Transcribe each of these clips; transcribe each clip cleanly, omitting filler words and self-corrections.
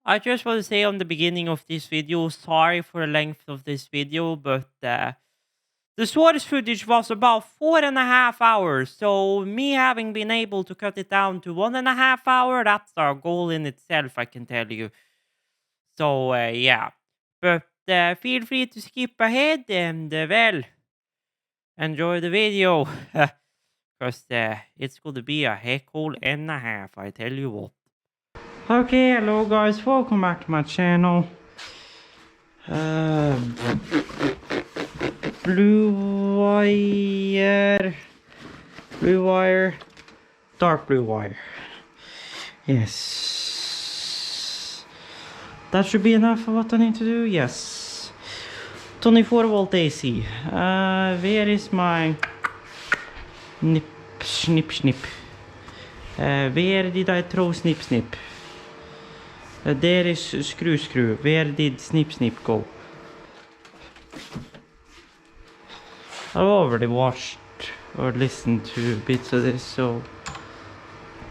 I just want to say on the beginning of this video, sorry for the length of this video, but the source footage was about 4.5 hours. So me having been able to cut it down to 1.5 hours, that's our goal in itself, I can tell you. So yeah, but feel free to skip ahead and well, enjoy the video. Because it's going to be a heck hole and a half, I tell you what. Okay, hello guys, welcome back to my channel. Blue wire, dark blue wire. Yes. That should be enough of what I need to do, yes. 24-volt AC. Where is my snip? Where did I throw snip? There is screw. Where did snip go? I've already watched or listened to bits of this, so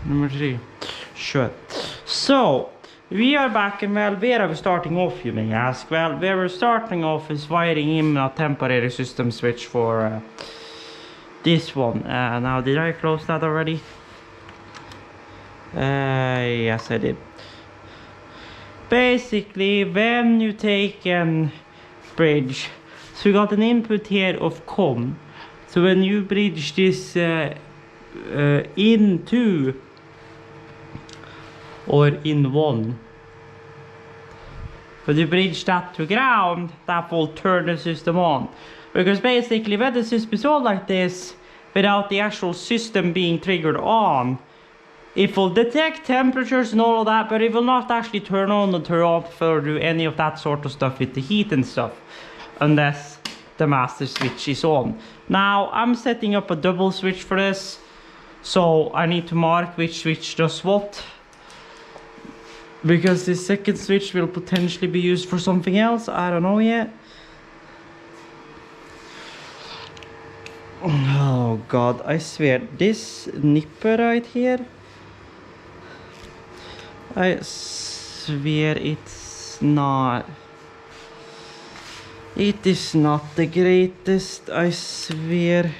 number 3. Sure. So we are back, and well, where are we starting off, you may ask? Well, where we're starting off is wiring in a temporary system switch for this one. Now, did I close that already? Yes, I did. Basically, when you take a bridge, so you got an input here of COM. So when you bridge this into or in one, when you bridge that to ground, that will turn the system on. Because basically, when the system is on like this, without the actual system being triggered on, it will detect temperatures and all of that, but it will not actually turn on or turn off or do any of that sort of stuff with the heat and stuff, unless the master switch is on. Now, I'm setting up a double switch for this, so I need to mark which switch does what, because the second switch will potentially be used for something else. I don't know yet. Oh god, I swear, this nipper right here, I swear it's not. It is not the greatest, I swear.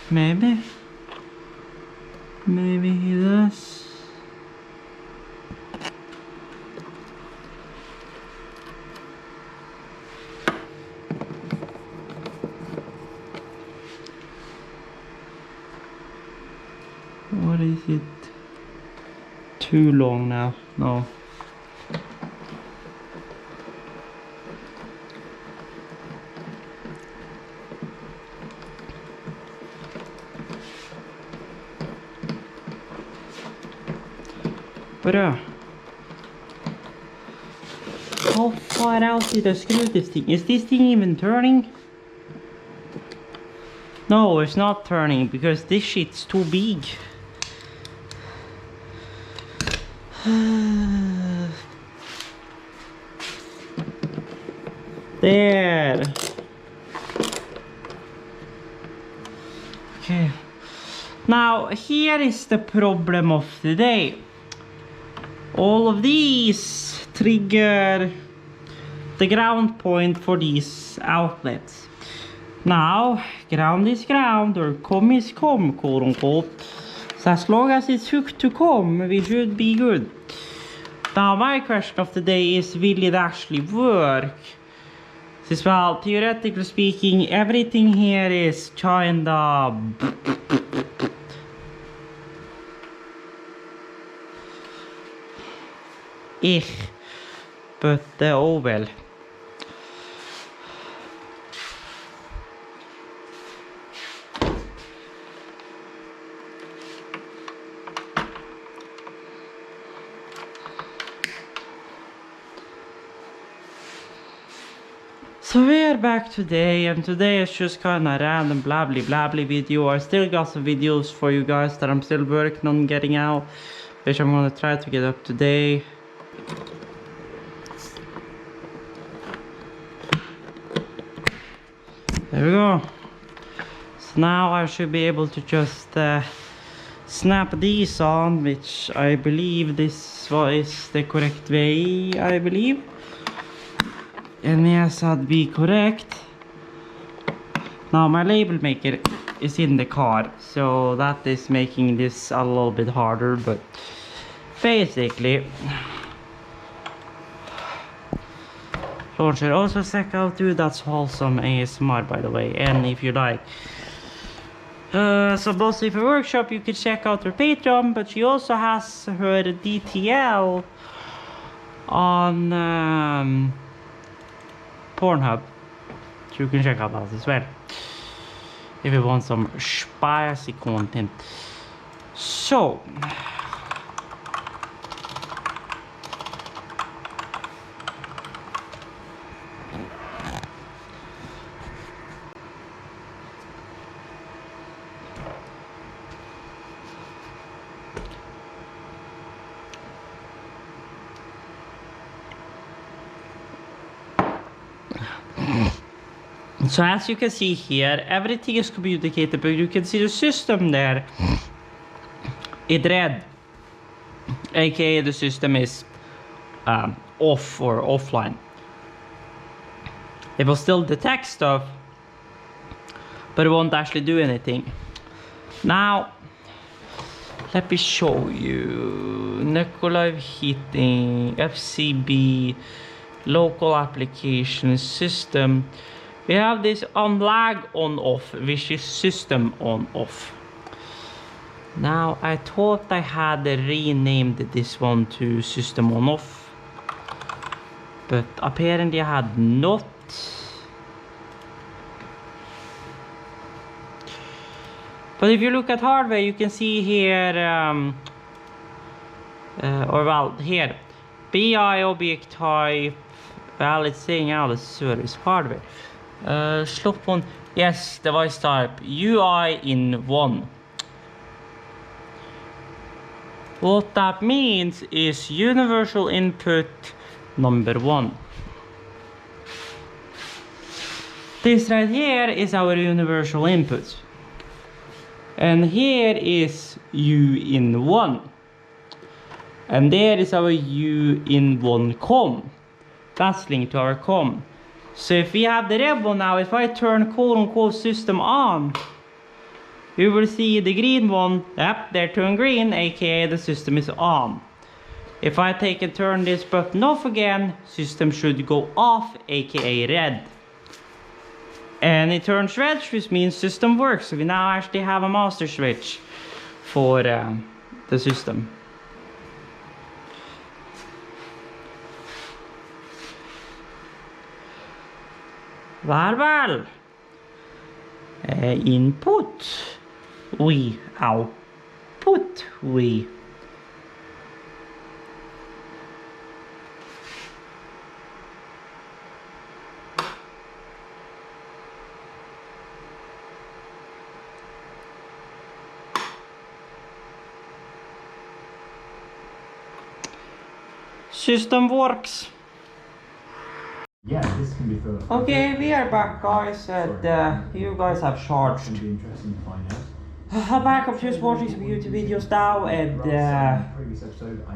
Maybe he does. What is it? Too long now? No. But how far out did I screw this thing? Is this thing even turning? No, it's not turning because this shit's too big. There. Okay. Now, here is the problem of the day. All of these trigger the ground point for these outlets. Now, ground is ground, or COM is COM, quote unquote. So as long as it's hooked to COM, we should be good. Now, my question of the day is, will it actually work? Since, well, theoretically speaking, everything here is kinda... but oh well. So we're back today, and today is just kinda random blabbly video. I still got some videos for you guys that I'm still working on getting out, which I'm gonna try to get up today. There we go. So now I should be able to just snap these on, which I believe this is the correct way, I believe. And yes, that'd be correct. Now my label maker is in the car, so that is making this a little bit harder, but basically launcher also check out too. That's wholesome ASMR, by the way. And if you like so mostly for workshop, you can check out her Patreon, but she also has her DTL on Pornhub, so you can check out that as well if you want some spicy content. So so as you can see here, everything is communicated, but you can see the system there in red, aka the system is off or offline. It will still detect stuff, but it won't actually do anything. Now let me show you. Nikolai hitting FCB local application system. We have this on lag on off, which is system on off. Now I thought I had renamed this one to system on off, but apparently I had not. But if you look at hardware, you can see here or well here BI object type, well it's saying out as service hardware. Slop on, yes, device type UI in 1. What that means is universal input number 1. This right here is our universal input, and here is U in 1, and there is our U in 1 COM. That's linked to our COM. So if we have the red one now, if I turn quote-unquote system on, you will see the green one, yep, they're turned green, aka the system is on. If I take and turn this button off again, system should go off, aka red. And it turns red, which means system works. So we now actually have a master switch for the system. Well, input, we output, we. System works. Yeah, this can be for. Okay, we are back, guys, and you guys have charged. It'll be interesting to find out. I'm back. I'm just watching some YouTube videos now, and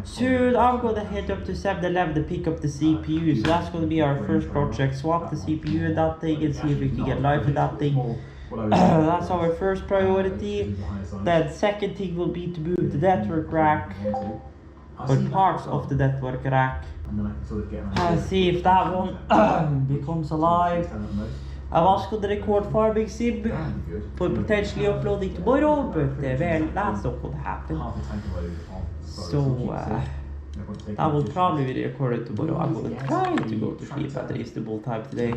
soon I'm gonna head up to 7-Eleven to pick up the CPU. So that's gonna be our first project. Swap the CPU in that thing and see if we can get live in that thing. That's our first priority. Then second thing will be to move the network rack, or parts of the network rack. And then I can sort of get around. See if that one becomes alive. I'm also going to record farming sim for potentially uploading tomorrow, but well, that's not going to happen. So that will probably be recorded tomorrow. I'm going to try to go to sleep at a reasonable time today,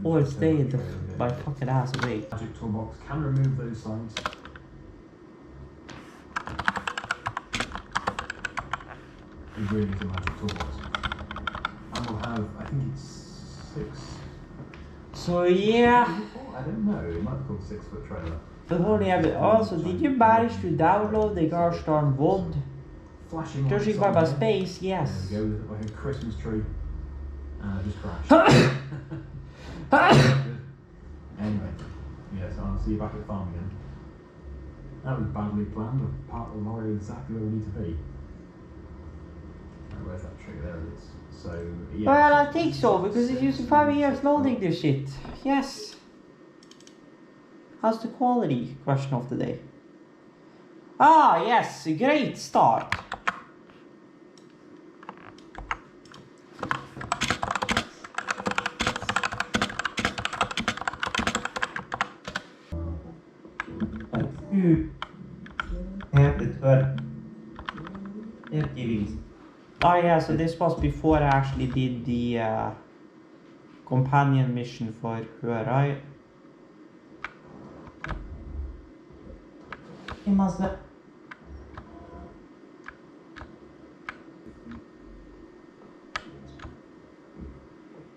or stay in my fucking ass awake. Magic toolbox can remove those signs. It really is a magic toolbox. And we'll have, I think it's 6. So yeah. I don't know, it might be called 6-foot trailer. But only have it. Also, did you manage to download the Garstarn WOD? Flashing Judging by my space, yes. There we go, with like a Christmas tree. And I just crashed. Anyway, Yeah, so I'll see you back at the farm again. That was badly planned. I've parked the lorry exactly where we need to be. Right, where's that trigger? There it is. So, yeah. Well, I think so, because it's using 5 years loading this shit. Yes. How's the quality? Question of the day. Ah, yes, great start. Oh yeah, so this was before I actually did the companion mission for her, right? It must have...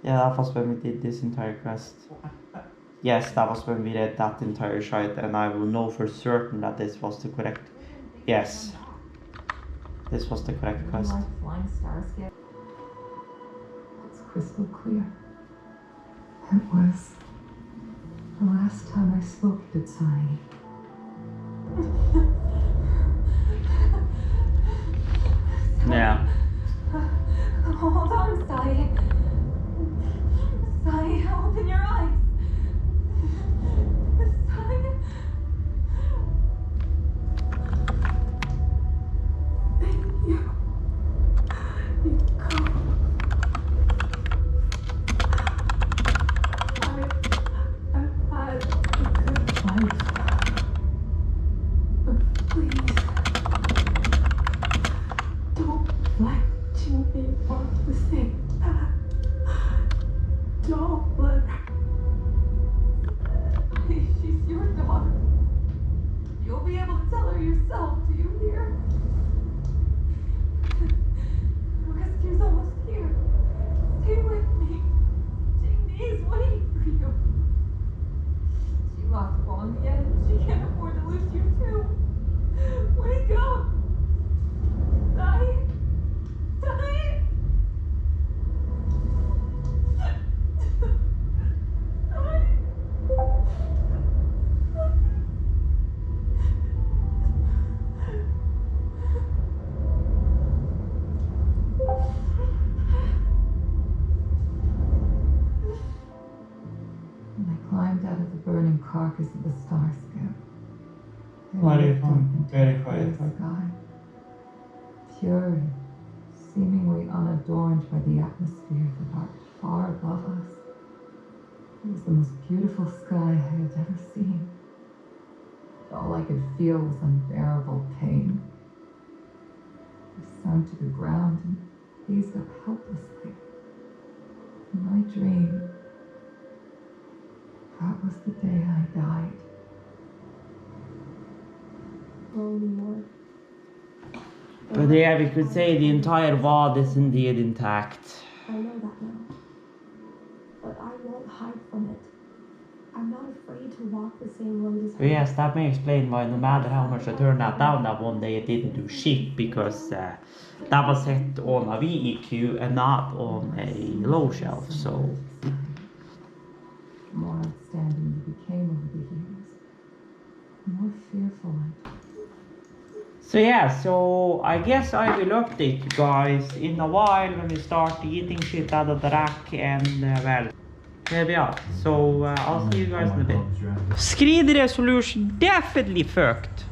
Yeah, that was when we did this entire quest. Yes, that was when we read that entire shite, and I will know for certain that this was the correct... Yes. This was the correct quest. Flying Starscape. It's crystal clear. It was the last time I spoke to Tsai. Yeah. Hold on, Tsai. Tsai, open your eyes. Tsai. Thank you. You come. I've had a good life. But please, don't let Jimmy walk the same path. Don't let her. She's your daughter. You'll be able to tell her yourself, do you hear? The rescue's almost here. Stay with me. Jamie is waiting for you. She lost Wong yet. She can't afford to lose you too. Wake up. Die. Die. When I climbed out of the burning carcass of the Starscape, What do you looked up think? into Very the quiet. clear sky, pure and seemingly unadorned by the atmosphere that arched far above us. It was the most beautiful sky I had ever seen. All I could feel was unbearable pain. I sank to the ground and gazed up helplessly. In my dream, that was the day I died. Anymore. But yeah, we could say the entire VOD is indeed intact. I know that now. But I won't hide from it. I'm not afraid to walk the same road as her. But yes, that may explain why no matter how much I turned that down that one day, it didn't do shit, because that was set on a VEQ and not on a low shelf, so... The more outstanding you became over the years, the more fearful I took. So yeah, so I guess I will update you guys in a while when we start eating shit out of the rack, and well, here we are. So I'll see you guys in a bit. Screen resolution definitely fucked.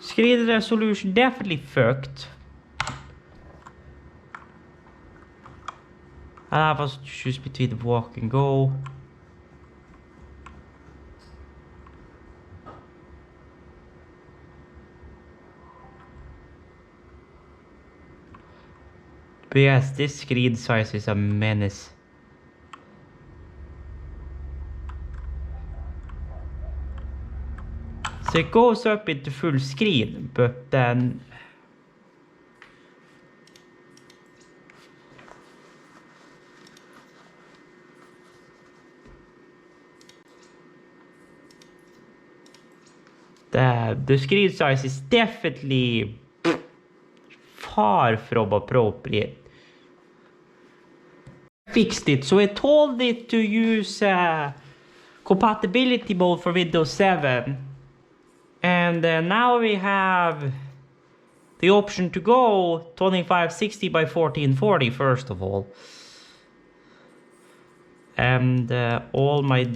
Screen resolution definitely fucked. I was to choose between walk and go. But yes, this screen size is a menace. So it goes up into full screen, but then... The screen size is definitely far from appropriate. Fixed it, so I told it to use compatibility mode for Windows 7, and now we have the option to go 2560 by 1440 first of all, and all my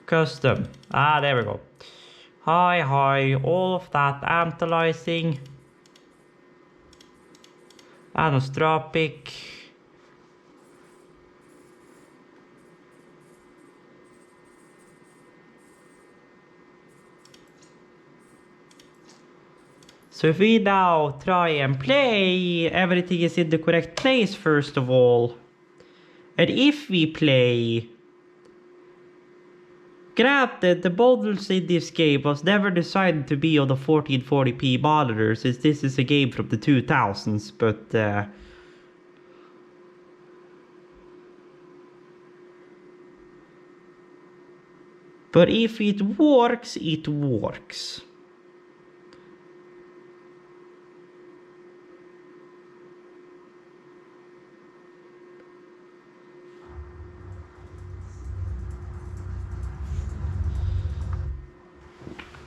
custom. There we go. Hi, all of that analyzing. Anisotropic. So if we now try and play, everything is in the correct place first of all. And if we play, granted, the models in this game was never designed to be on the 1440p monitor, since this is a game from the 2000s, but if it works, it works.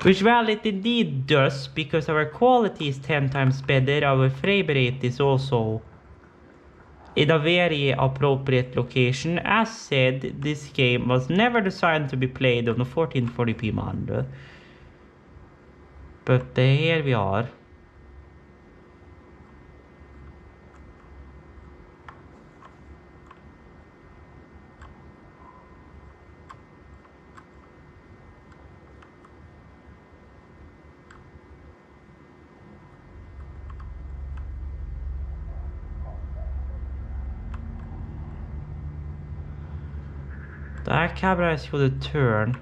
Which, well, it indeed does, because our quality is 10 times better, our frame rate is also in a very appropriate location. As said, this game was never designed to be played on a 1440p monitor. But here we are. That camera is for the turn.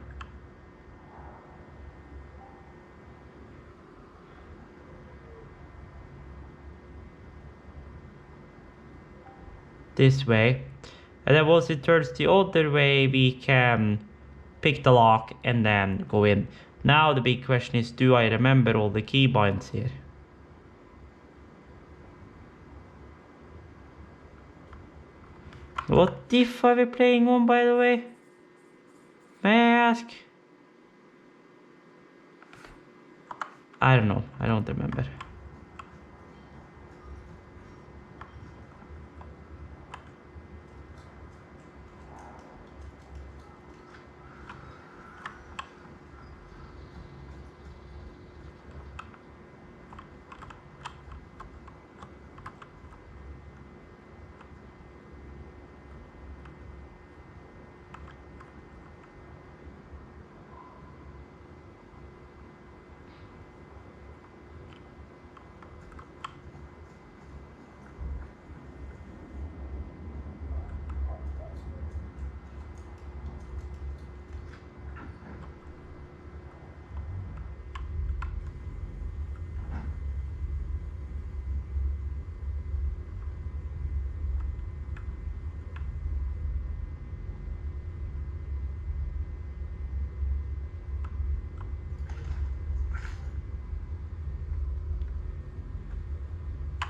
This way. And then once it turns the other way, we can pick the lock and then go in. Now the big question is, do I remember all the keybinds here? What diff are we playing on, by the way? May I ask? I don't know. I don't remember.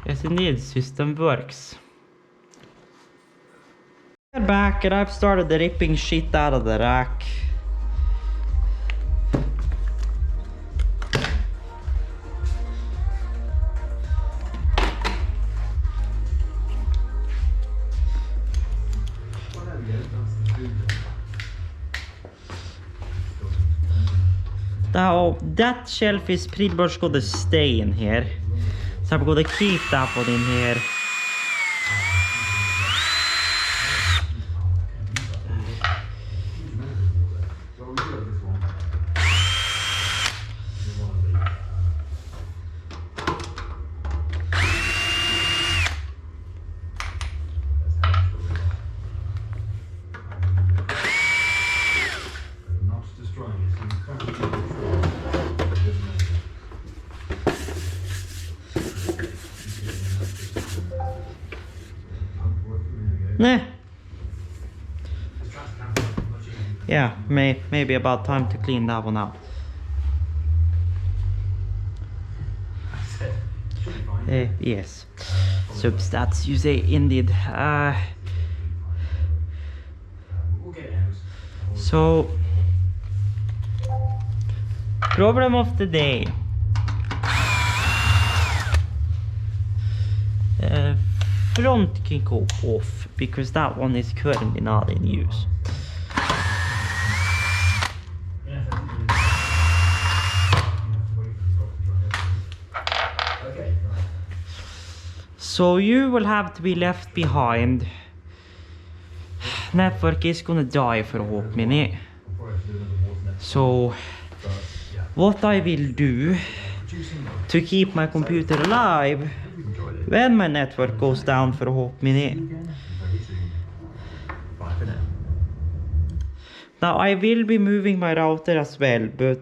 Yes, indeed, system works. We're back and I've started ripping shit out of the rack. Now, that shelf is pretty much gonna stay in here. So I'm gonna keep that one in here. Nah. Yeah, maybe about time to clean that one out. Yes. Substats, you say, indeed. So, problem of the day. Front can go off because that one is currently not in use. So you will have to be left behind. Network is gonna die for a hot minute. So what I will do to keep my computer alive when my network goes down for a hot minute. Now I will be moving my router as well, but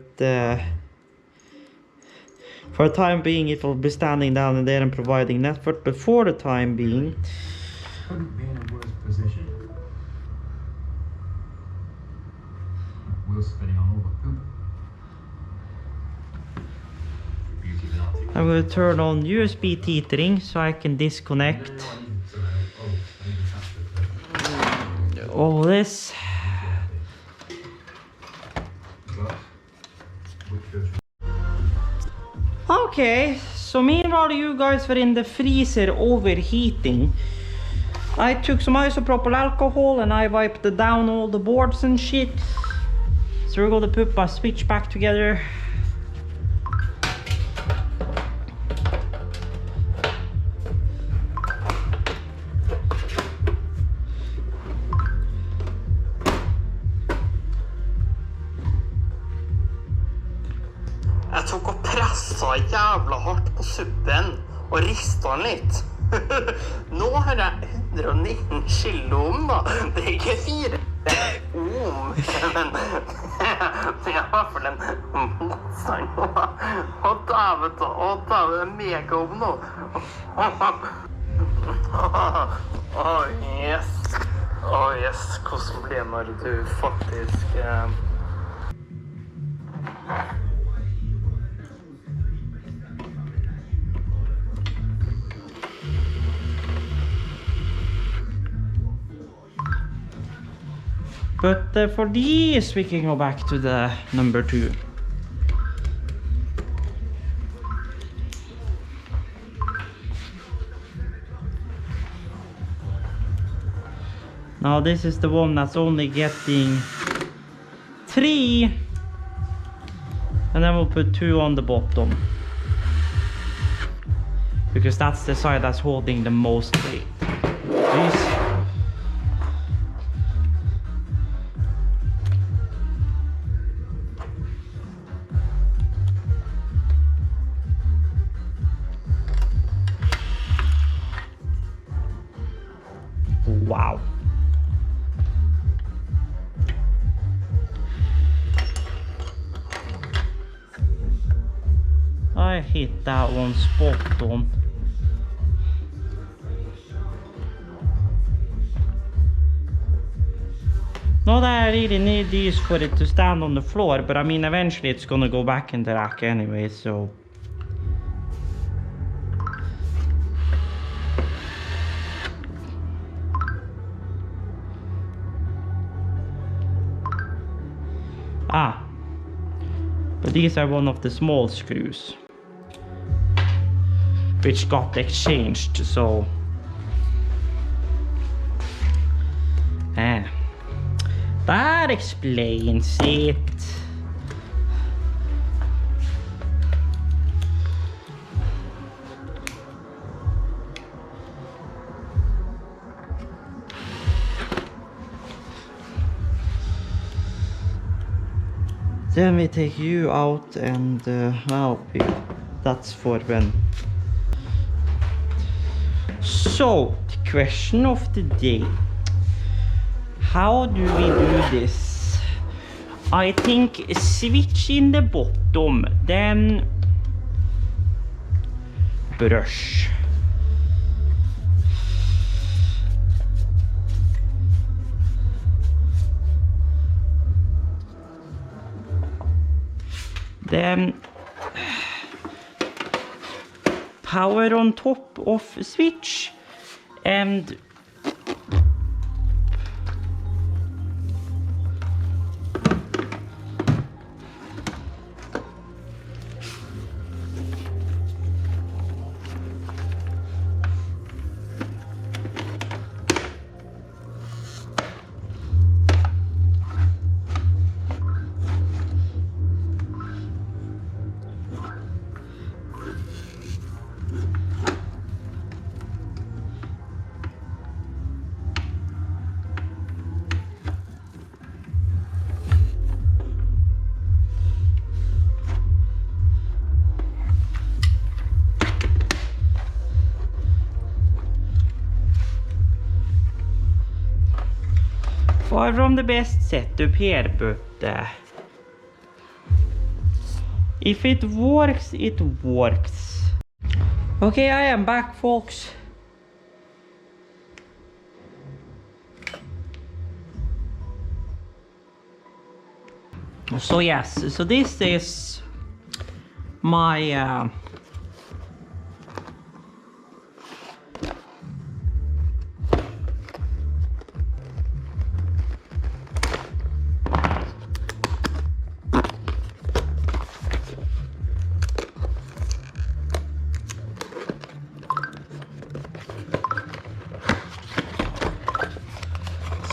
for the time being it will be standing down in there and providing network, but for the time being Couldn't be in a worse position. Wheels spinning on all the poop. Beauty of an Arctic. I'm going to turn on USB tethering so I can disconnect all this. Okay, so meanwhile you guys were in the freezer overheating. I took some isopropyl alcohol and I wiped down all the boards and shit. So we're gonna put my switch back together. Jeg tok og presset jævla hardt på suppen og ristet den litt. Nå har jeg 119 kilo om da. Det er ikke 4 om, men det er i hvert fall en motstand nå. Å dæven, det er mega om nå. Yes. Yes, hvordan blir det når du faktisk... But for these we can go back to the number 2. Now this is the one that's only getting 3, and then we'll put 2 on the bottom because that's the side that's holding the most weight. These. Wow. I hit that one spot on. Not that I really need these for it to stand on the floor, but I mean eventually it's gonna go back in the rack anyway, so... Ah, but these are one of the small screws which got exchanged, so that explains it. Then we take you out and that's for when. So, the question of the day. How do we do this? I think switch in the bottom, then brush. Then power on top of switch, and far from the best setup here, but if it works, it works. Okay, I am back, folks. So yes, so this is my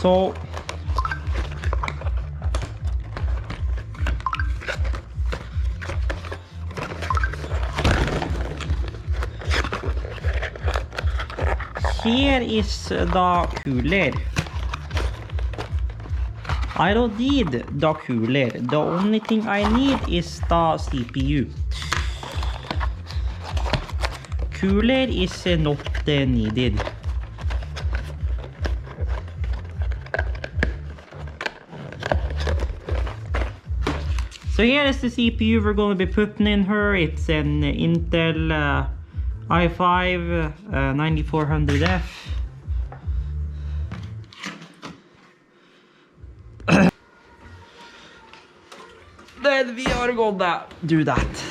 so here is the cooler. I don't need the cooler. The only thing I need is the CPU. Cooler is not needed. So here is the CPU we're going to be putting in here. It's an Intel i5 9400F. Then we are gonna do that.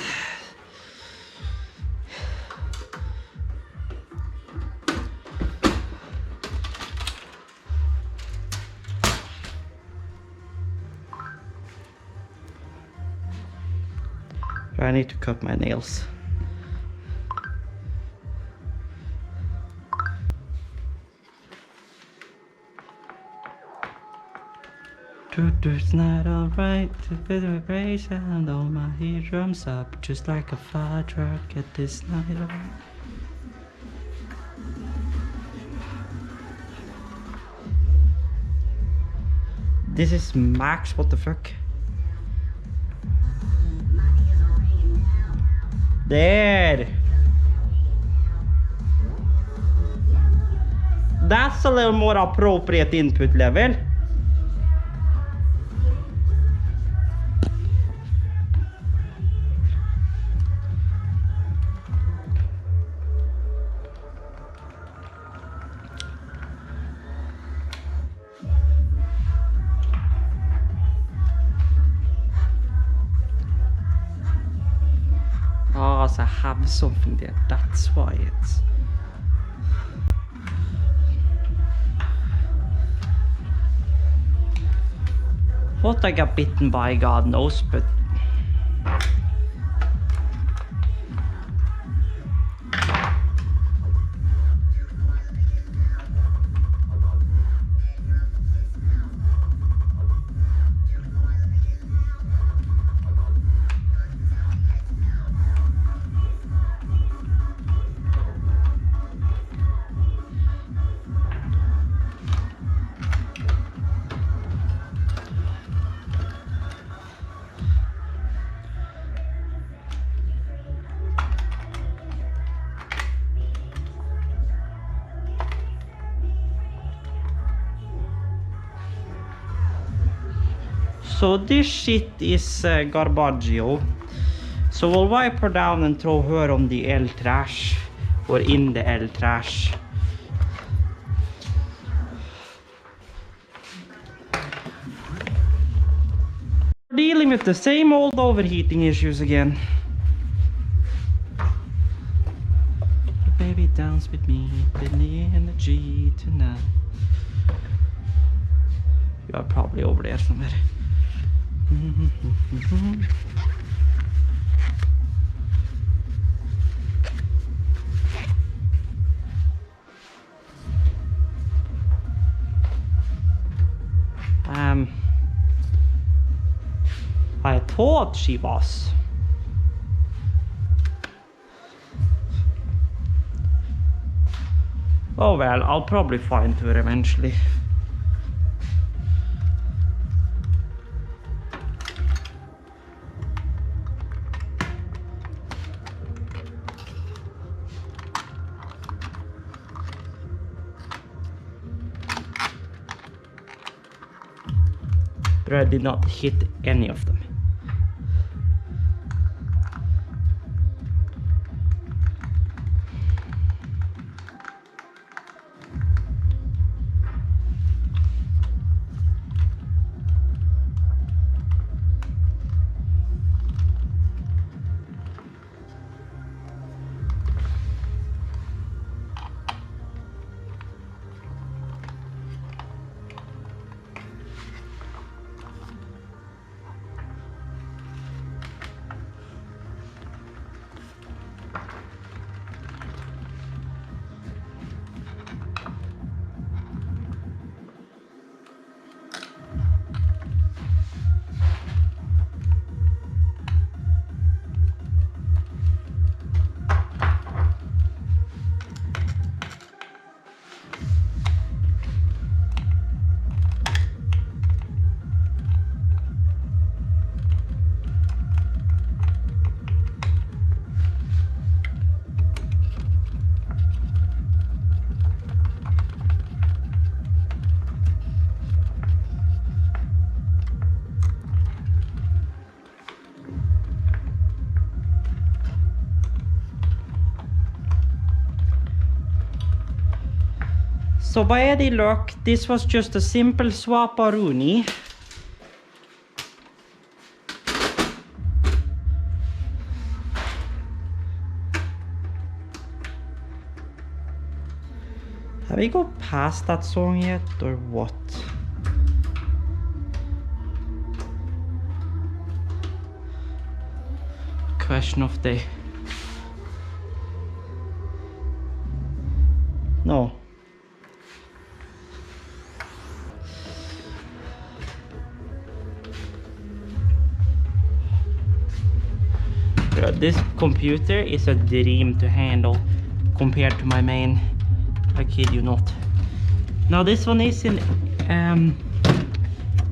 I need to cut my nails. It's not alright to put a vibration on my eardrums up just like a fire truck at this night on. This is max, what the fuck? There! That's a little more appropriate input level. Oh, so I have something there, that's why it's... What I got bitten by, God knows, but... So this shit is garbaggio. So we'll wipe her down and throw her on the L trash, or in the L trash. dealing with the same old overheating issues again. Baby, dance with me, with the energy tonight. You are probably over there somewhere. I thought she was. Oh well, I'll probably find her eventually. But I did not hit any of them. So by any luck, this was just a simple swap-a-rooney. Have we got past that song yet, or what? Question of the... No. This computer is a dream to handle compared to my main. I kid you not. Now this one is in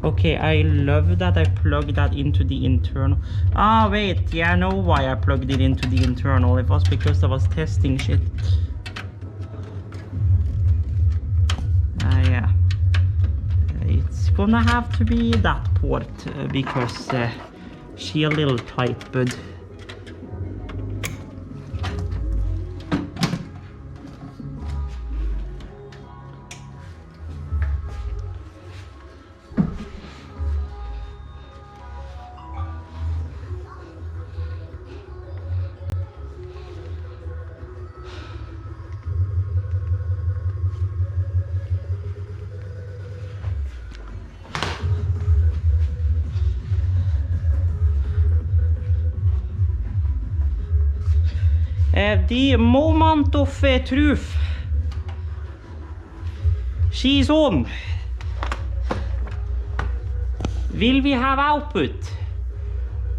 okay, I love that I plugged that into the internal. Ah wait, yeah, I know why I plugged it into the internal. It was because I was testing shit. Yeah, it's gonna have to be that port because she a little tight, bud. The moment of truth. She's on. Will we have output?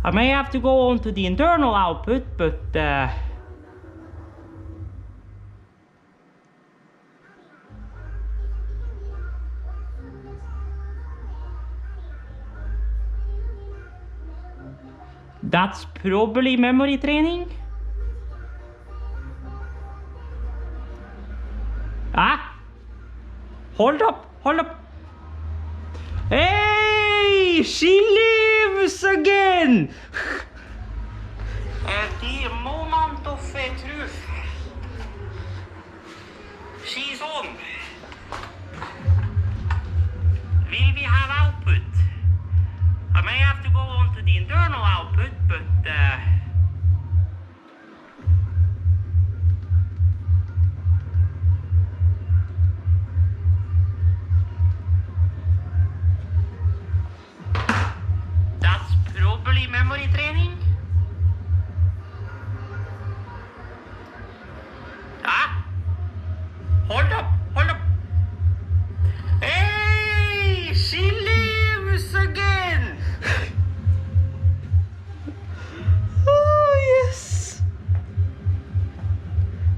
I may have to go on to the internal output, but that's probably memory training. Ah! Hold up! Hold up! Hey! She lives again! At the moment of truth. She's on. Will we have output? I may have to go on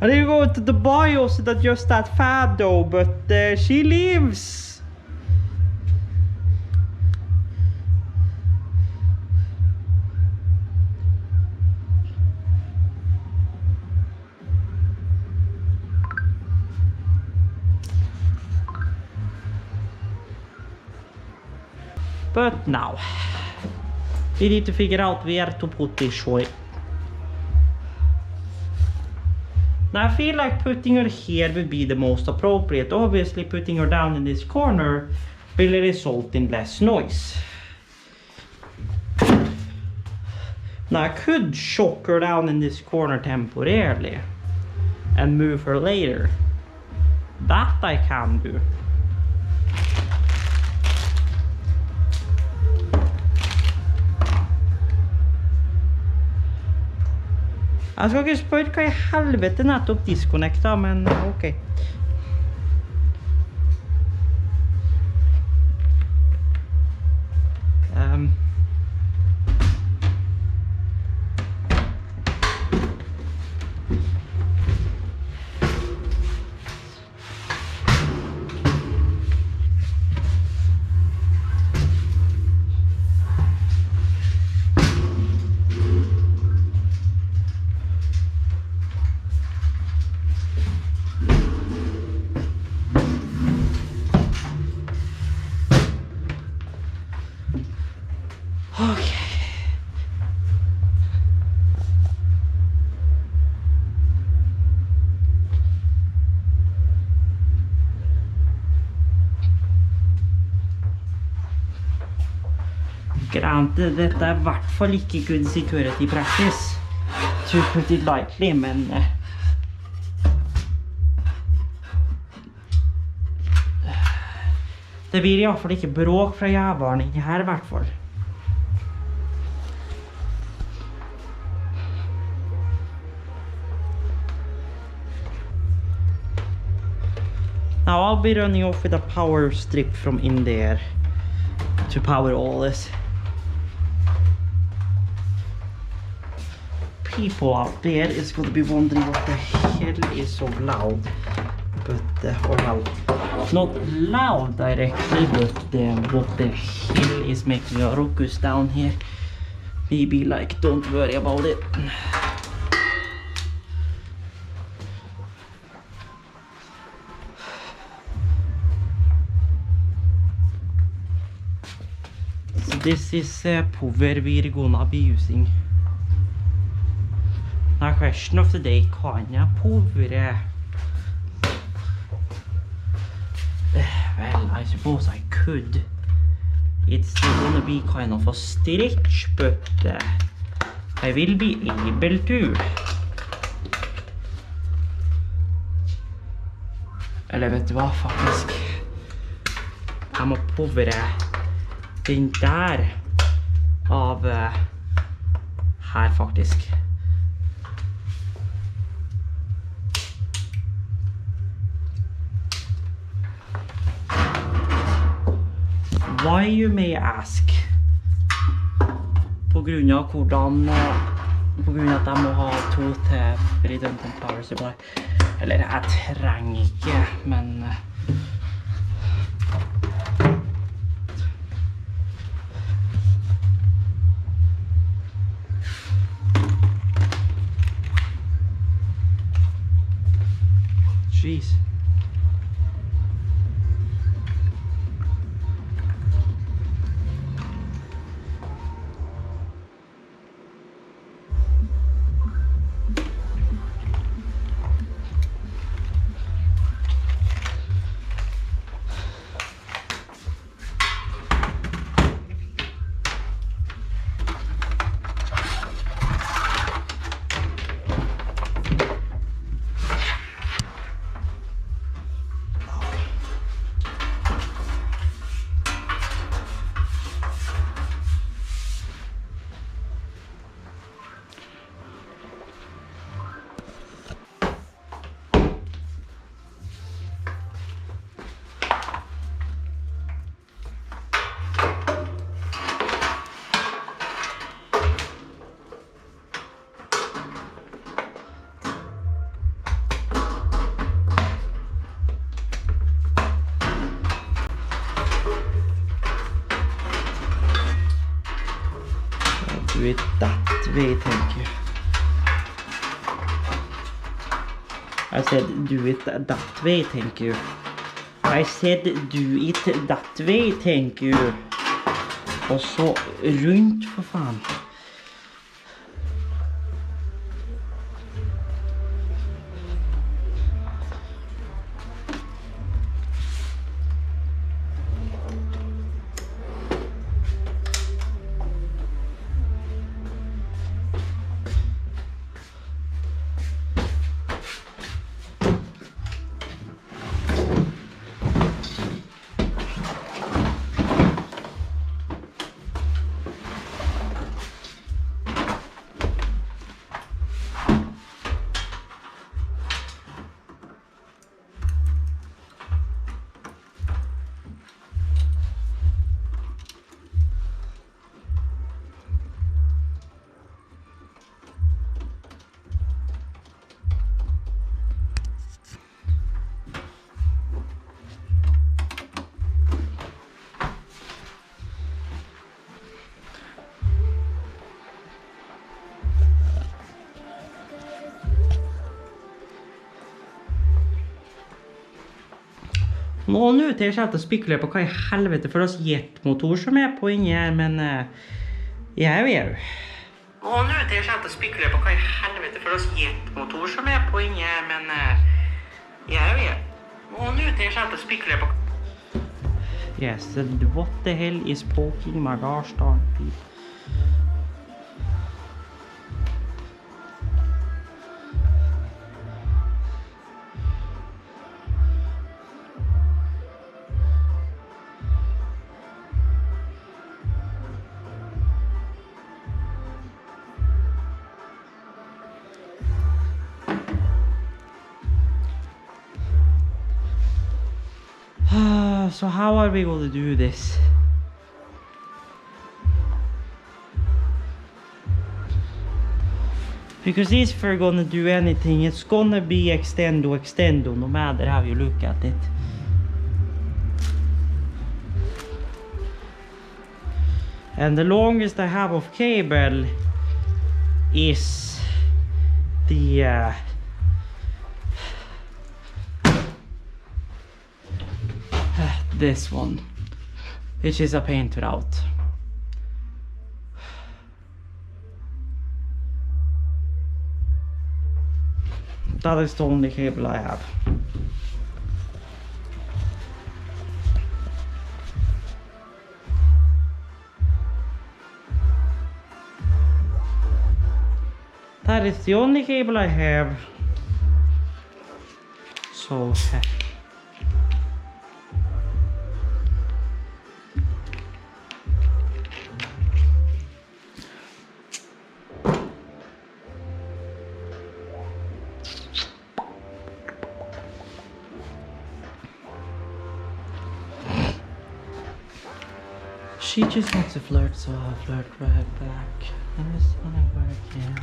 I didn't go to the bios that just that fat though, but she lives. But now, we need to figure out where to put this toy. Now I feel like putting her here would be the most appropriate. Obviously putting her down in this corner will result in less noise. Now I could shock her down in this corner temporarily and move her later. That I can do. Jeg skal ikke spørre hva I helvete nettopp disconnecta, men ok. Granted, dette I hvert fall ikke good security practice, to put it lightly, men det blir I hvert fall ikke bråk fra jævaren inni her I hvert fall. Now I'll be running off with a power strip from in there to power all this. People out there is going to be wondering what the hell is so loud, but or well, not loud directly, but what the hell is making a ruckus down here. Maybe like don't worry about it. So this is power we're gonna be using. Now question of the day, can I power? Well, I suppose I could. It's still gonna be kind of a stretch, but I will be able to. Eller vet du hva, faktisk. Jeg må povere den der av her, faktisk. Why, you may ask? På grunn av hvordan på grunn av at jeg må ha 2 til redundant power supply. Eller jeg trenger ikke, men jeez. do it that way, thank you. I said do it that way, thank you. I said do it that way, thank you. Och så runt för fan. Nå, nå til jeg selv til å spekulere på hva i helvete for oss jetmotor som på inni her, men jeg er jo. Nå, nå til jeg selv til å spekulere på hva i helvete for oss jetmotor som på inni her, men jeg er jo. Nå, nå til jeg selv til å spekulere på. Yes, what the hell is poking my gosh darn feet? So how are we going to do this? Because if we're gonna do anything, it's gonna be extendo, no matter how you look at it. And the longest I have of cable is the this one, which is a pain to route. That is the only cable I have. That is the only cable I have. So she just wants to flirt, so I'll flirt right back. And it's gonna work, yeah.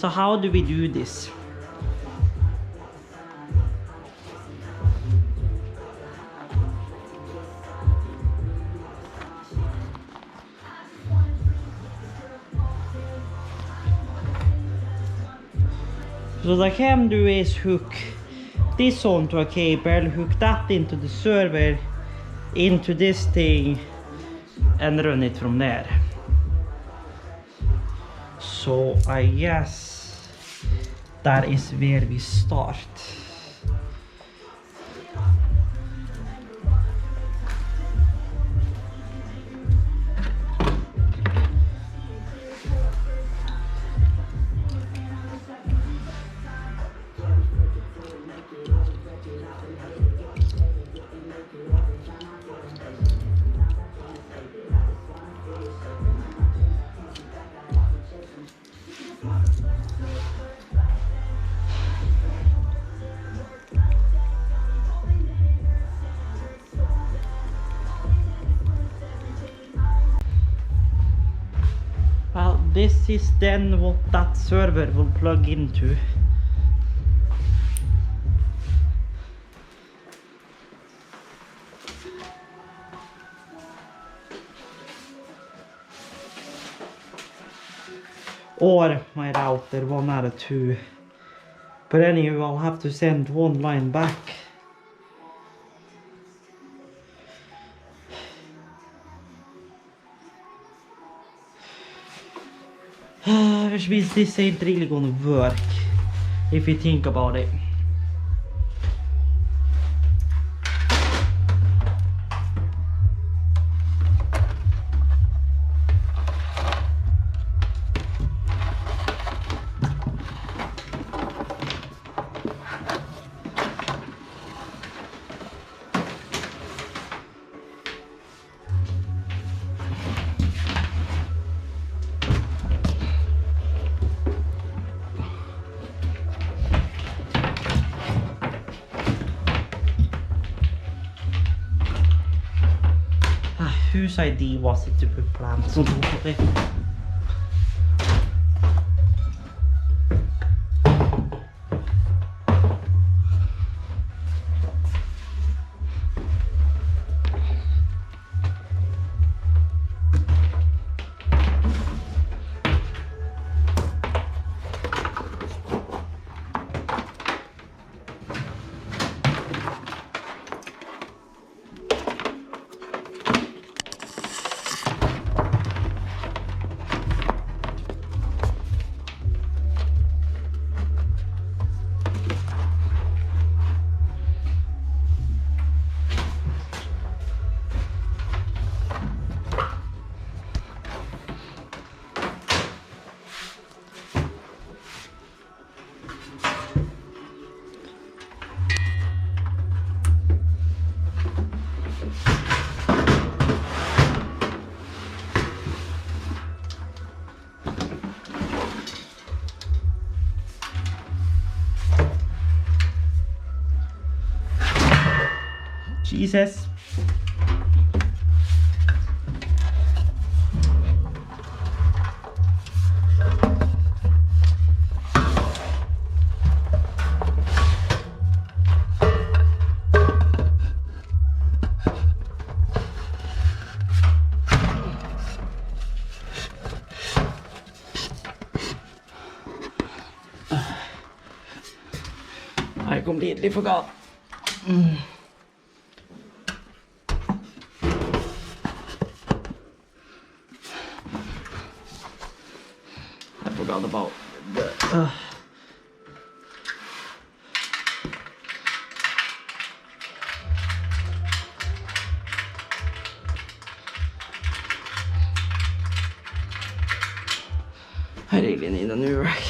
So how do we do this? So what I can do is hook this onto a cable, hook that into the server, into this thing, and run it from there. So I guess that is where we start. Well, this is then what that server will plug into. Or my router, one out of two. But anyway, I'll have to send one line back. Which means this ain't really gonna work, if you think about it. Whose idea was it to put plants on top of it? Jesus. I completely forgot. I forgot about the I really need a new rack.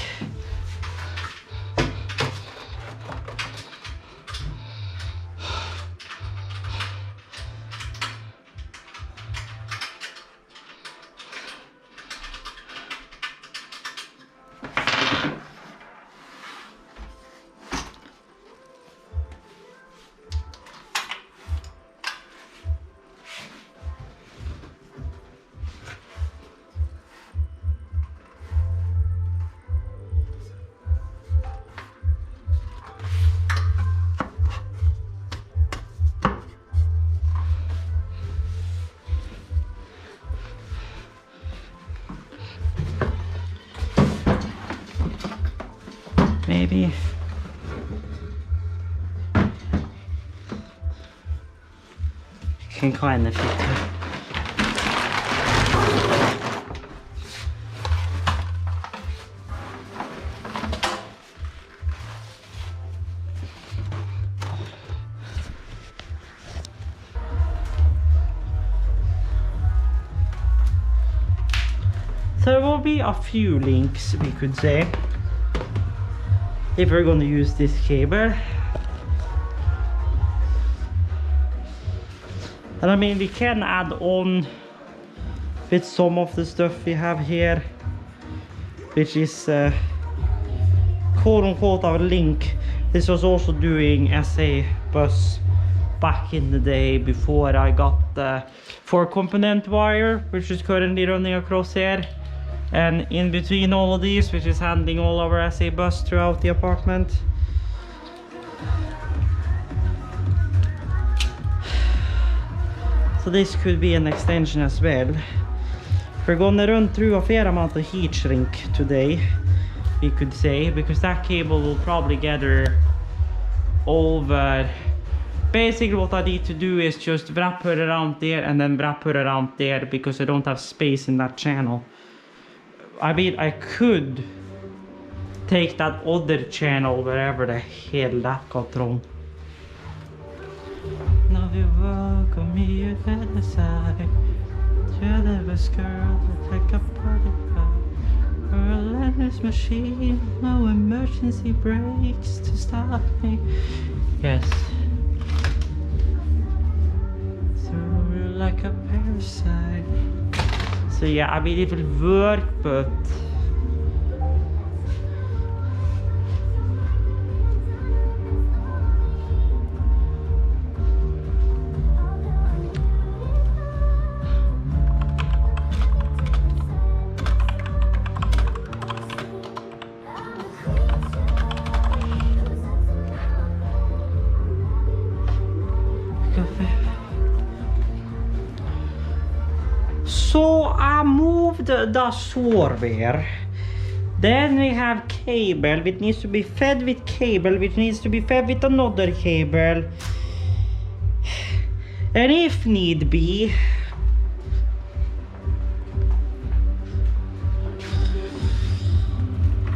Maybe. Can kind of fit it. So there will be a few links, we could say, if we're going to use this cable. And I mean, we can add on with some of the stuff we have here, which is quote-unquote of a link. This was also doing SA bus back in the day before I got the 4-component wire, which is currently running across here. And in between all of these, which is handling all our SA bus throughout the apartment. So this could be an extension as well. We're gonna run through a fair amount of heat shrink today, we could say, because that cable will probably gather over. Basically what I need to do is just wrap her around there and then wrap her around there, because I don't have space in that channel. I mean, I could take that other channel wherever the hell that got thrown. Now you welcome me at the side. You're the girl to take a party back. Relentless machine, no emergency brakes to stop me. Yes. So you're like a parasite. So yeah, I mean it will work, but so I moved the server. Then we have cable, which needs to be fed with cable, which needs to be fed with another cable. And if need be,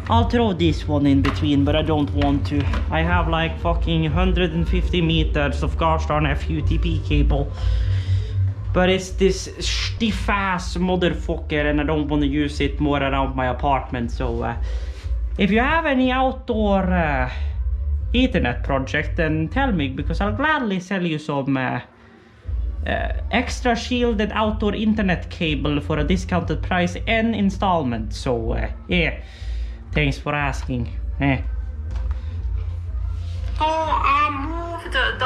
I'll throw this one in between, but I don't want to. I have like fucking 150 meters of gosh darn FUTP cable. But it's this stiff ass motherfucker and I don't want to use it more around my apartment. So if you have any outdoor Ethernet project, then tell me, because I'll gladly sell you some extra shielded outdoor internet cable for a discounted price and installment. So yeah, thanks for asking. So I moved the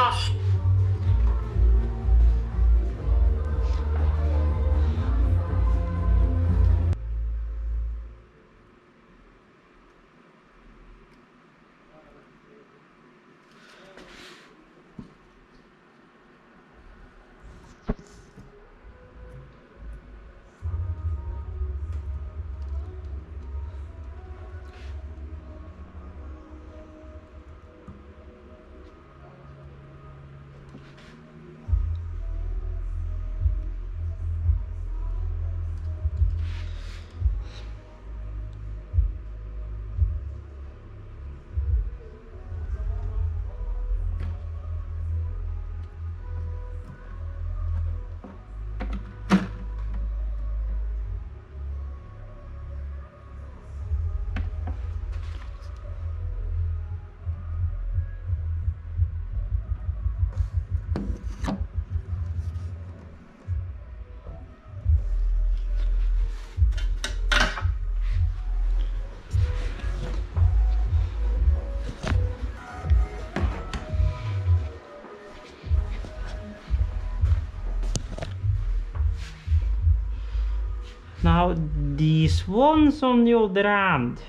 Now these ones on the other hand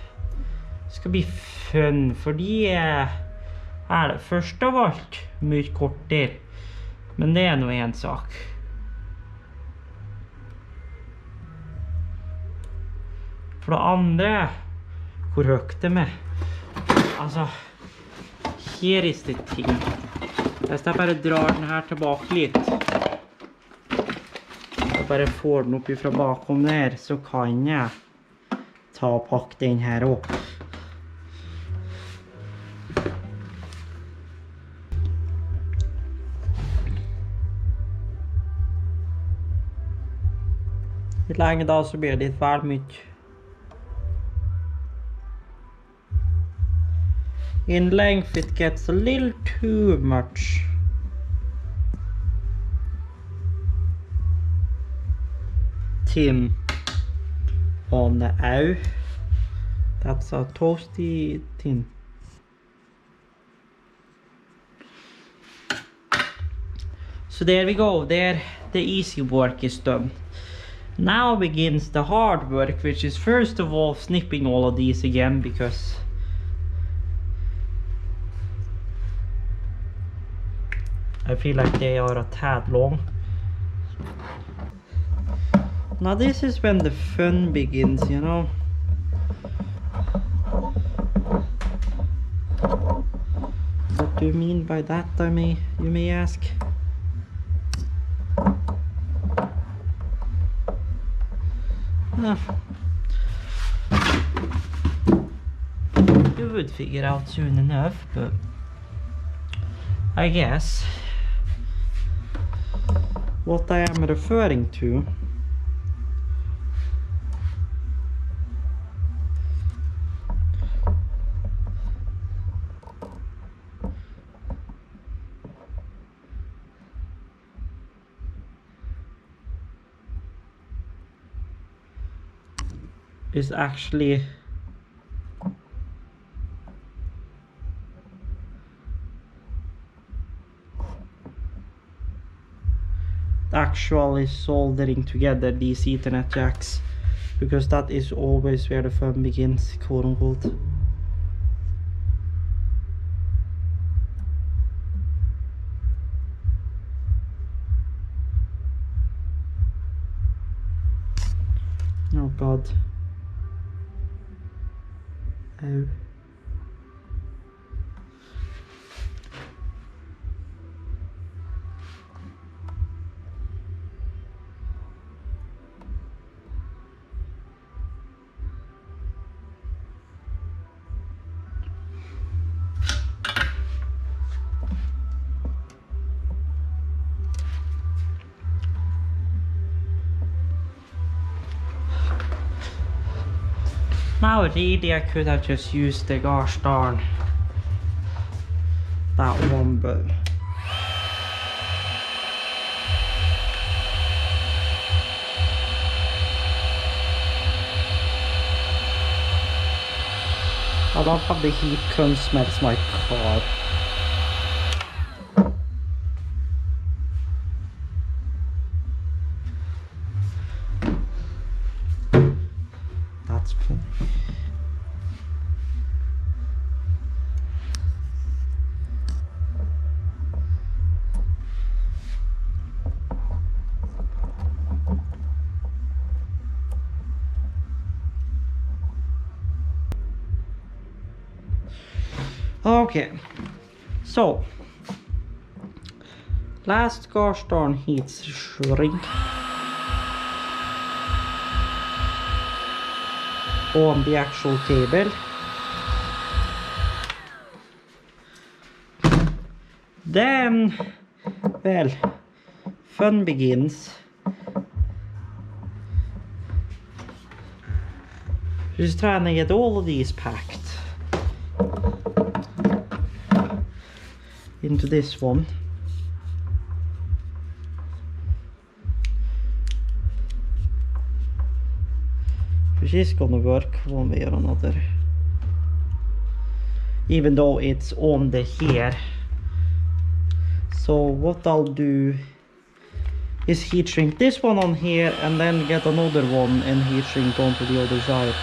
ska bli fun, for de er først av alt mye kortere, men det er nå en sak. For det andre, hvor høyt det med. Altså, her er det ting. Hvis jeg bare drar den her tilbake litt, bare får den opp fra bakom der, så kan jeg ta og pakke den her opp. Litt lenge da så blir det litt vel mye. In length it gets a little too much. Tim on the out. That's a toasty tin. So there we go, there the easy work is done. Now begins the hard work, which is first of all snipping all of these again, because I feel like they are a tad long. Now this is when the fun begins, you know. What do you mean by that, you may ask? You would figure out soon enough, but I guess what I am referring to is actually soldering together these Ethernet jacks, because that is always where the fun begins, quote unquote. Oh god. Ow. Now really I could have just used the gosh darn that one, but I don't have the heat gun, smells my car. That's funny. Okay, so last gosh darn heat shrink on the actual cable. Then, well, fun begins. Just trying to get all of these packed into this one. Which is gonna work one way or another. Even though it's on the here. So what I'll do is heat shrink this one on here and then get another one and heat shrink onto the other side.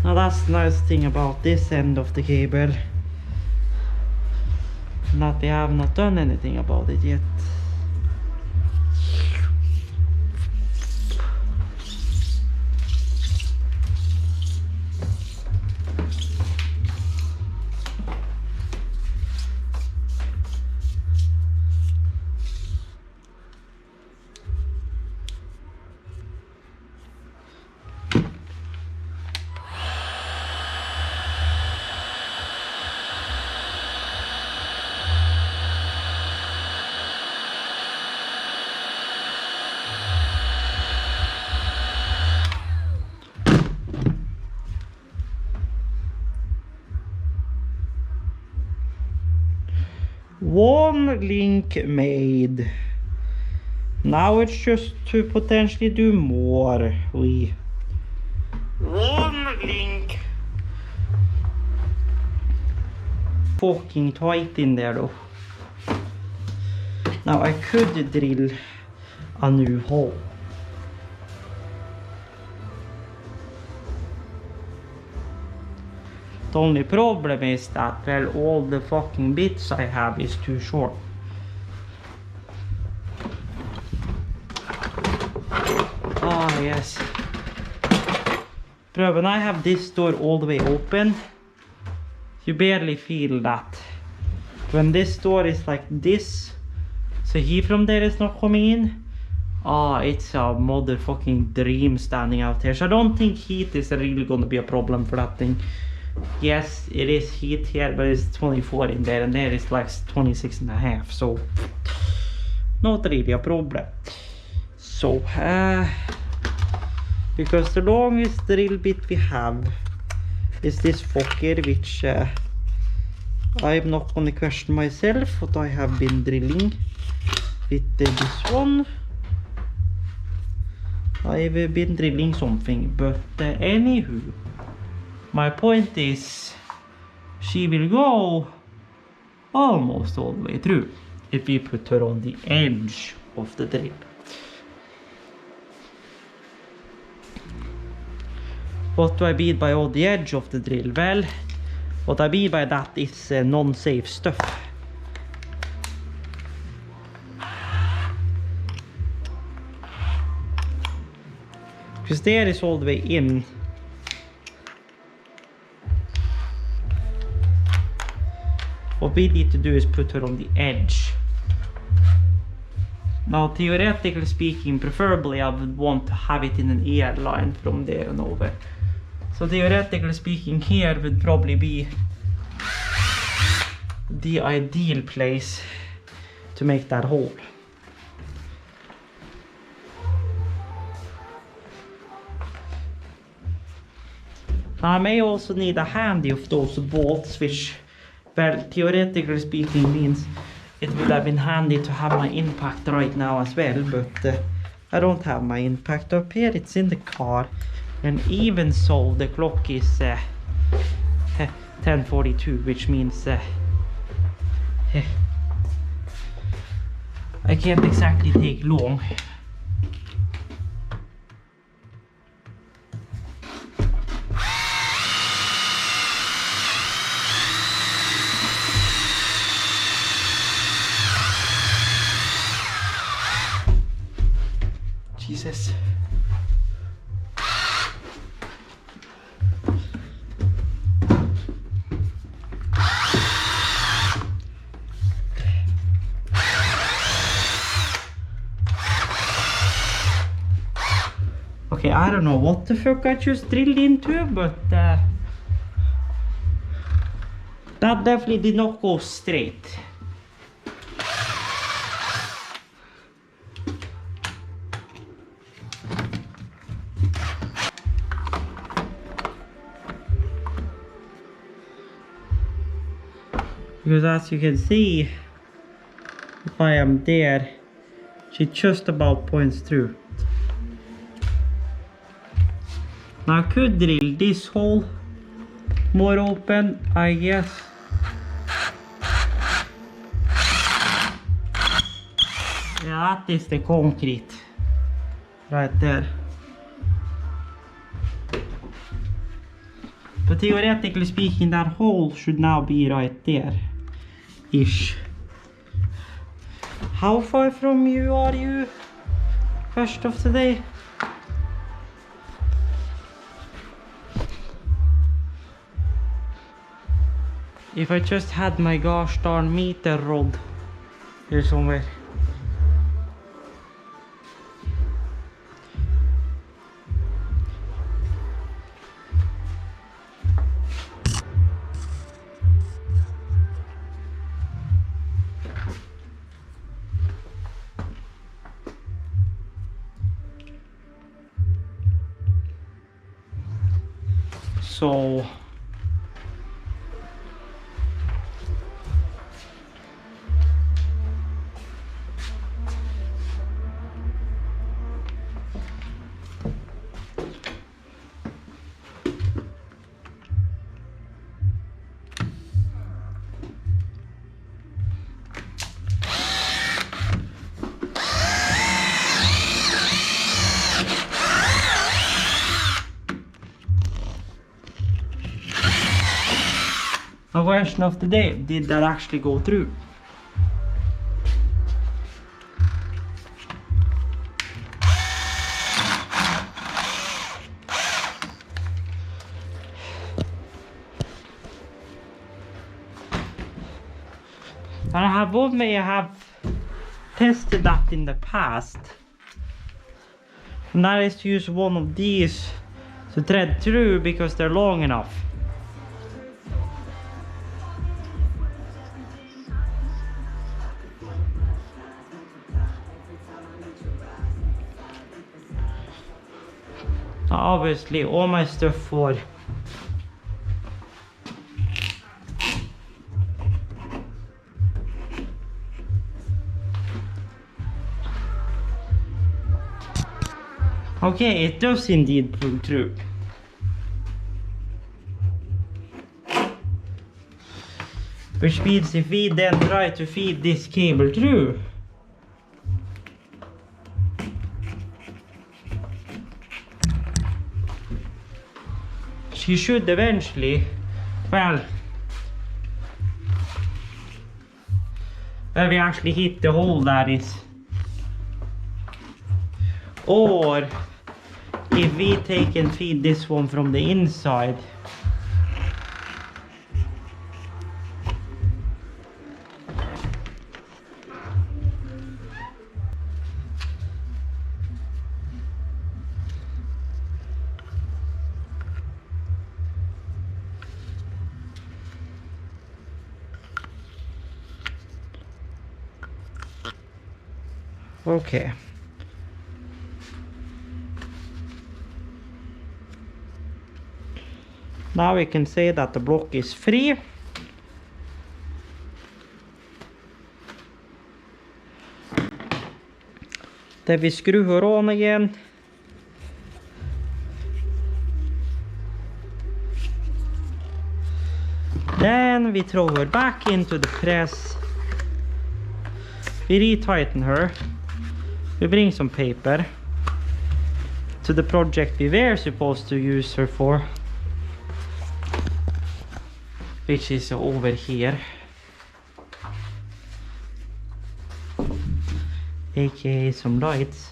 Now that's the nice thing about this end of the cable, that we have not done anything about it yet. One link made. Now it's just to potentially do more. One link. Fucking tight in there though. Now I could drill a new hole. The only problem is that, well, all the fucking bits I have is too short. Ah, yes. But when I have this door all the way open, you barely feel that. When this door is like this, so heat from there is not coming in. It's a motherfucking dream standing out here. So I don't think heat is really gonna be a problem for that thing. Yes, it is heat here, but it's 24 in there, and there is like 26.5, so not really a problem. So, because the longest drill bit we have is this fucker, which I'm not gonna question myself what I have been drilling with this one. I've been drilling something, but anywho, my point is she will go almost all the way through if we put her on the edge of the drill. What do I mean by on the edge of the drill? Well, what I mean by that is non-safe stuff. Because there is all the way in. What we need to do is put her on the edge. Now, theoretically speaking, preferably I would want to have it in an airline from there and over. So theoretically speaking, here would probably be the ideal place to make that hole. I may also need a handy of those bolts, which, well, theoretically speaking, means it would have been handy to have my impact right now as well, but I don't have my impact up here. It's in the car, and even so, the clock is 10:42, which means I can't exactly take long. Jesus. Okay, I don't know what the fuck I just drilled into, but that definitely did not go straight. Because as you can see, if I am there, she just about points through. Now I could drill this hole more open, I guess. Yeah, that is the concrete right there. But theoretically speaking, that hole should now be right there. Ish. How far from you are you? First of today? If I just had my gosh darn meter rod here somewhere. So question of the day, did that actually go through? And I have tested that in the past. And that is to use one of these to thread through because they're long enough. Obviously all my stuff for okay, it does indeed pull through. Which means if we then try to feed this cable through, she should eventually, well, we actually hit the hole that is. Or if we take and feed this one from the inside, okay. Now we can say that the block is free. Then we screw her on again. Then we throw her back into the press. We retighten her. We bring some paper to the project we were supposed to use her for, which is over here, aka some lights.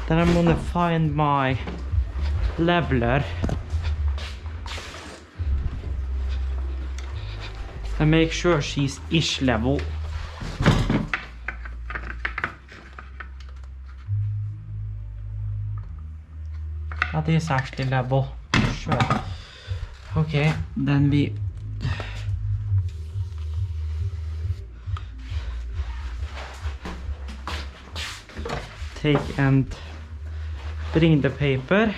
Then I'm gonna find my leveler and make sure she's ish level. That is actually level, sure. Okay, then we take and bring the paper.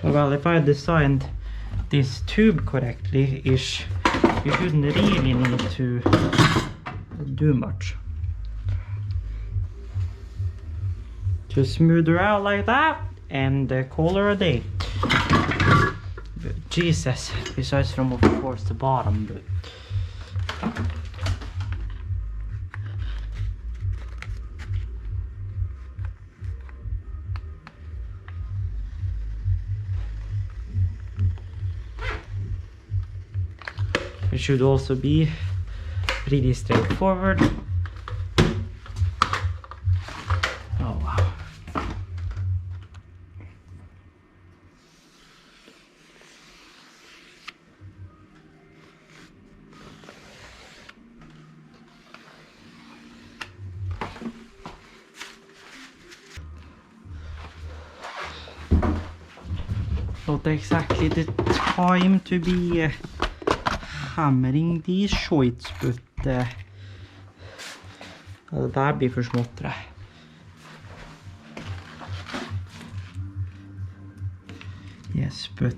Well, if I designed this tube correctly-ish, you shouldn't really need to do much. Just smooth her out like that and call her a day. But Jesus, besides from of course the bottom, but it should also be pretty straightforward. Oh wow. not exactly the time to be hammering these joints, but det där blir för smått det. Yes, but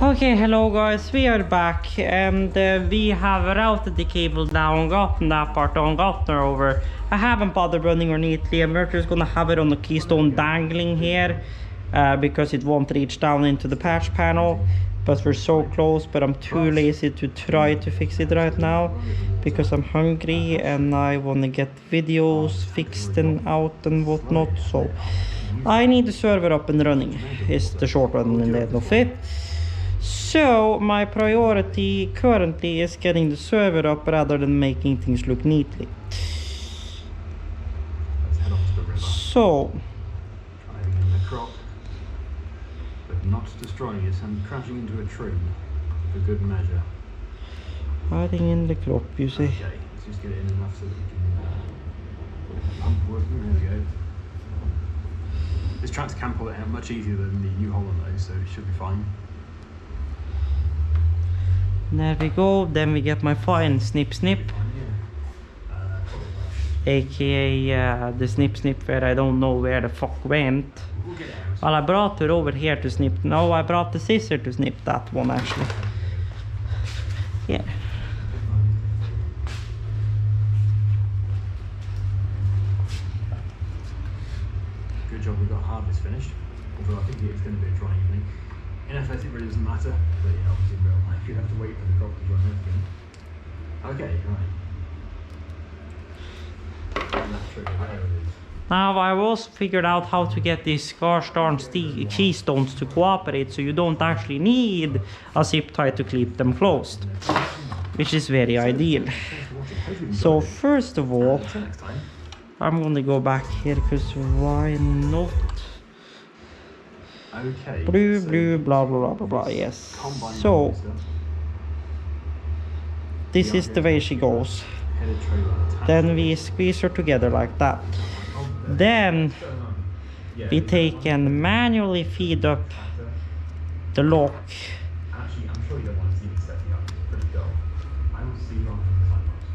okay, hello guys, we are back and we have routed the cable down, gotten that part on, gotten her over. I haven't bothered running her neatly, and we're just gonna have it on the keystone dangling here because it won't reach down into the patch panel, but we're so close. But I'm too lazy to try to fix it right now because I'm hungry and I want to get videos fixed and out and whatnot, so I need the server up and running is the short one in the end of it. So my priority currently is getting the server up rather than making things look neatly. Let's head off to the river. So Driving in the crop, but not destroying it and crashing into a tree for good measure. hiding in the crop, you see. Okay, let's just get it in enough so that we can pump working. There we go. This tractor can pull it out much easier than the New Holland though, so it should be fine. There we go. Then we get my fine snip snip, aka the snip snip where I don't know where the fuck went. We'll get it out. Well, I brought her over here to snip. No, I brought the scissor to snip that one actually. Yeah. Good job we got harvest finished, although I think it's going to be a dry evening. In effect it really doesn't matter, but you know, obviously in real life you have to wait for the crop to dry everything. Okay, right. And that trigger, there it is. Now I've also figured out how to get these gosh darn keystones to cooperate, so you don't actually need a zip tie to keep them closed, which is very ideal. So first of all, Until next time. I'm gonna go back here because why not? Okay. Blue, so blue, blah blah blah blah blah. Yes. combine So stuff. this is the way she goes. Headed trailer attached. Then we squeeze her together like that. Then we take and manually feed up the lock. Actually, I'm sure you don't want to see me setting up. It's pretty dull. I will see you on the time lapse.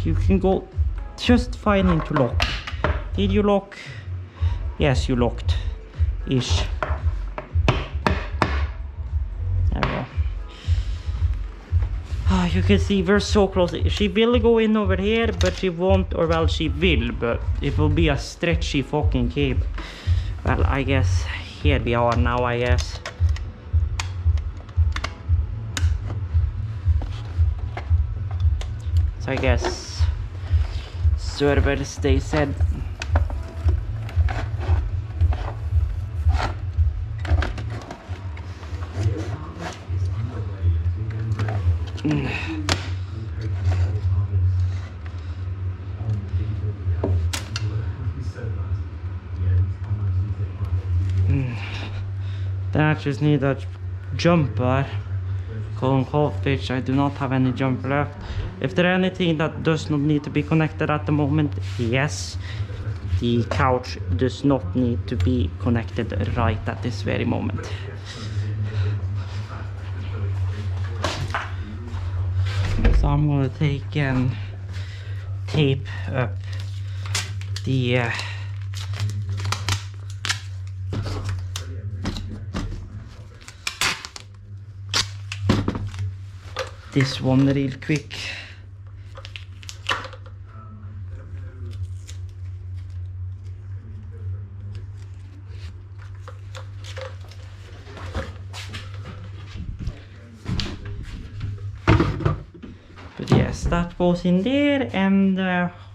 You can go just fine into lock. Did you lock? Yes, you locked. Ish. There we go. You can see we're so close. She will go in over here, but she won't, or well, she will, but it will be a stretchy fucking cable. Well, I guess here we are now, I guess. So I guess server stay said. Then I just need a jumper. Calling off, bitch. I do not have any jumper left. If there anything that does not need to be connected at the moment, yes, the couch does not need to be connected right at this very moment. So I'm gonna take and tape up the this one real quick. But yes, that goes in there, and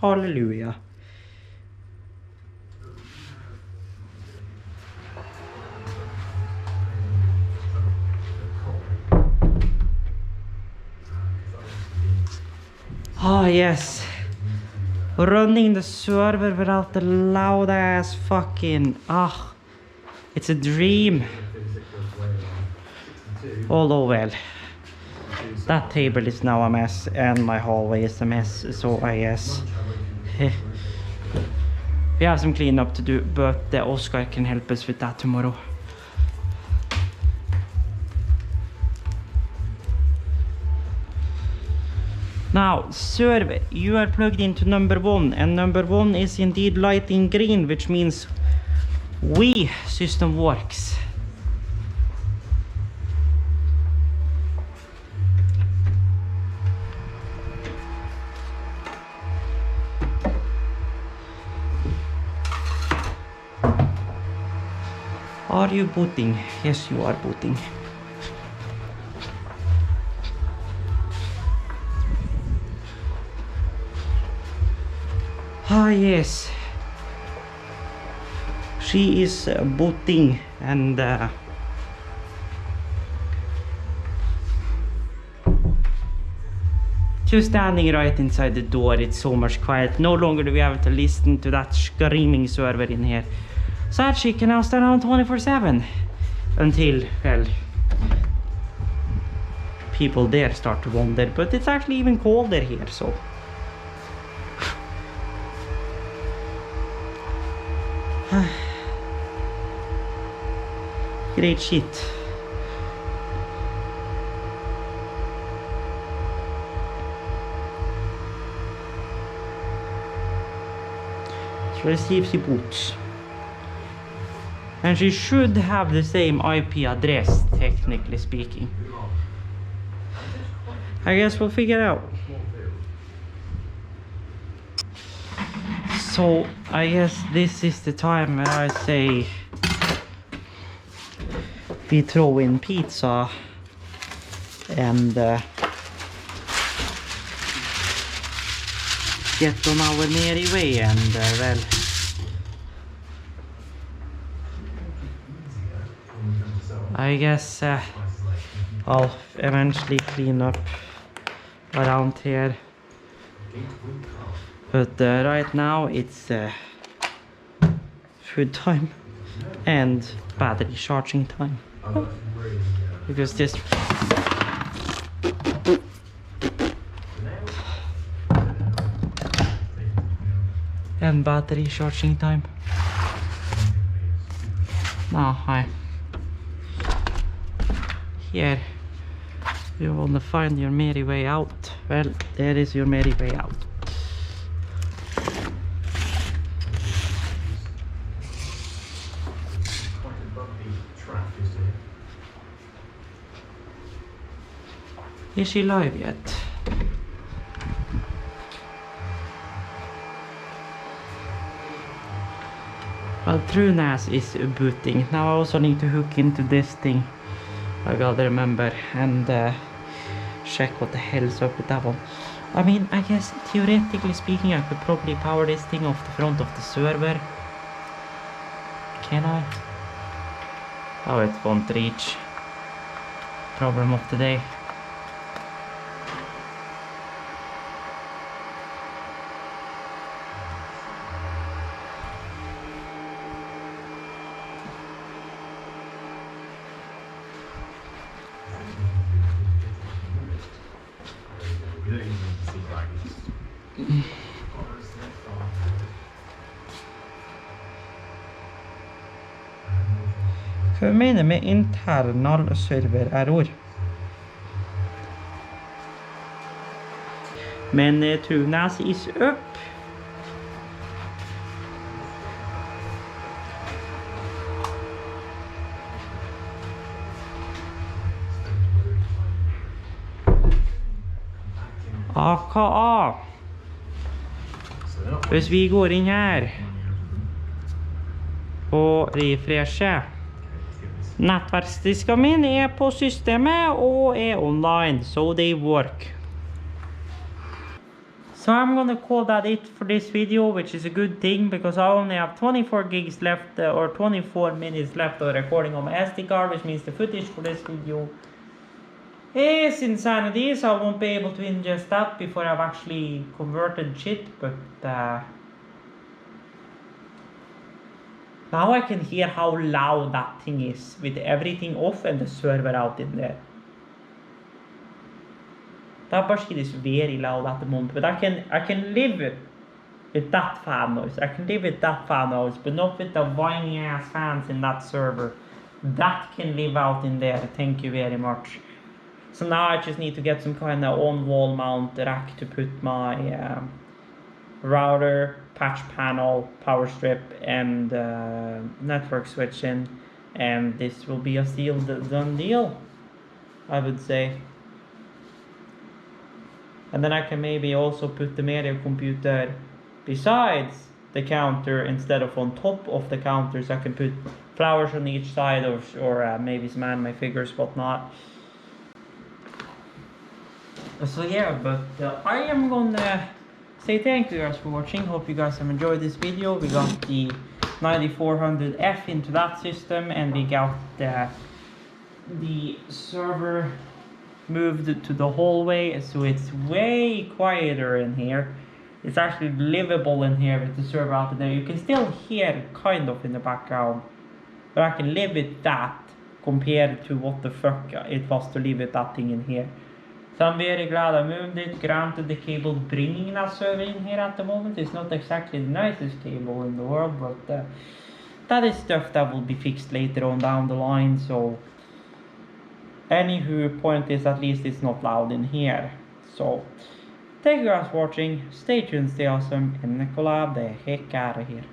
hallelujah. Ah, yes. Running the server without the loud ass fucking... it's a dream. Although, well, that table is now a mess, and my hallway is a mess, so I guess we have some cleanup to do, but Oscar can help us with that tomorrow. Now, server, you are plugged into number 1, and number 1 is indeed lighting green, which means we system works. Are you booting? Yes, you are booting. Ah, yes. She is booting, and just standing right inside the door, it's so much quiet. No longer do we have to listen to that screaming server in here. So that she can now stand on 24/7 until, well, people there start to wonder. But it's actually even colder here, so. Great shit. So let's see if she boots. And she should have the same IP address, technically speaking. I guess we'll figure it out. So, I guess this is the time when I say we throw in pizza and get on our merry way, and well, I guess I'll eventually clean up around here, but right now it's food time and battery charging time, because this and battery charging time. Now, hi. Here, you want to find your merry way out. Well, there is your merry way out. Is she live yet? Well, TrueNAS is booting. Now I also need to hook into this thing. I gotta remember and check what the hell is up with that one. I mean, I guess theoretically speaking, I could probably power this thing off the front of the server. Can I? Oh, it won't reach. Problem of the day. Hva mener med internal server error? Men Tunas is up. AKA. Hvis vi går inn her og refresher. Nettverksdiskene mine er på systemet og er online, so they work. So I'm gonna call that it for this video, which is a good thing because I only have 24 gigs left or 24 minutes left of recording on my SD card, which means the footage for this video is insanity, so I won't be able to ingest that before I've actually converted shit, but now I can hear how loud that thing is with everything off and the server out in there. That machine is very loud at the moment, but I can live with that fan noise. I can live with that fan noise, but not with the whiny ass fans in that server. That can live out in there, thank you very much. So now I just need to get some kind of on-wall mount rack to put my router, patch panel, power strip, and network switch in, and this will be a sealed done deal, I would say. And then I can maybe also put the media computer besides the counter instead of on top of the counter, so I can put flowers on each side or maybe some anime figures, whatnot. So yeah, but I am gonna say thank you guys for watching. Hope you guys have enjoyed this video. We got the 9400F into that system, and we got the server moved to the hallway, so it's way quieter in here. It's actually livable in here with the server out there. You can still hear kind of in the background, but I can live with that compared to what the fuck it was to live with that thing in here. So I'm very glad I moved it. Granted, the cable bringing that server in here at the moment is not exactly the nicest cable in the world, but that is stuff that will be fixed later on down the line. So anywho, point is at least it's not loud in here. So thank you guys for watching. Stay tuned, stay awesome, and Nicola the heck out of here.